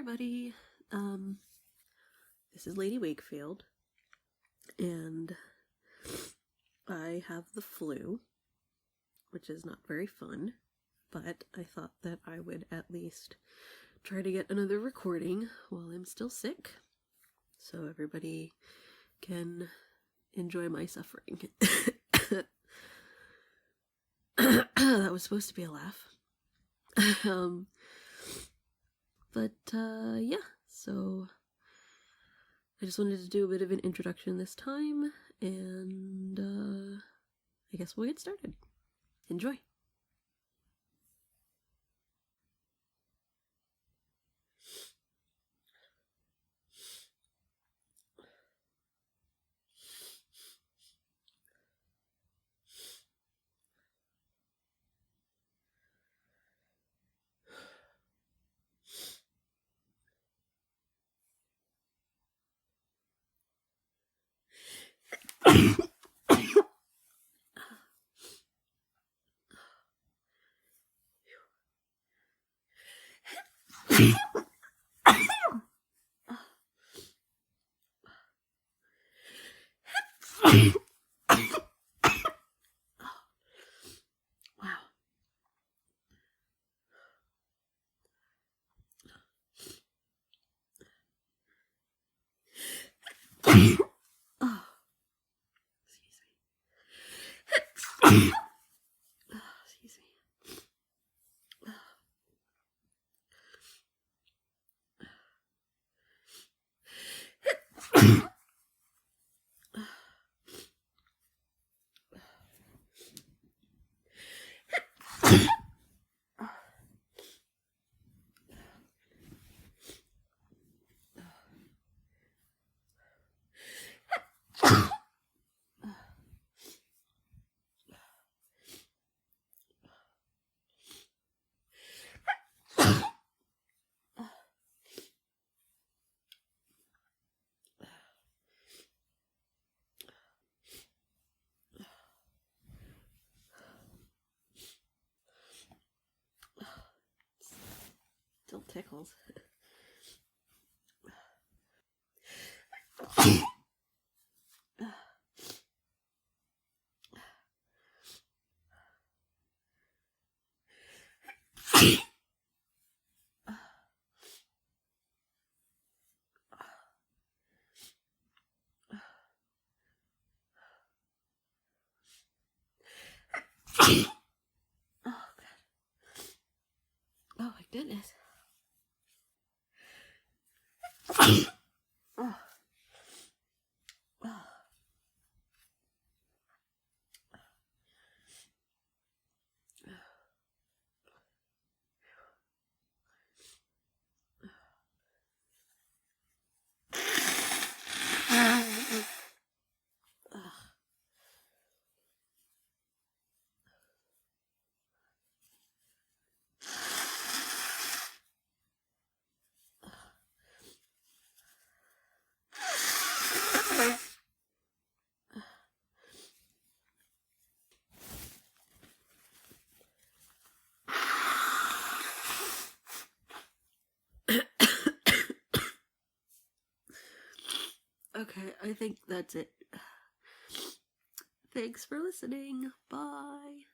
everybody. This is Lady Wakefield, and I have the flu, which is not very fun, but I thought that I would at least try to get another recording while I'm still sick, so everybody can enjoy my suffering. That was supposed to be a laugh. Yeah, so I just wanted to do a bit of an introduction this time, and I guess we'll get started. Enjoy. Wow. Oh, excuse me. Excuse me. Still tickles. Oh, God. Oh, my goodness. Oh. Oh. Okay, I think that's it. Thanks for listening. Bye.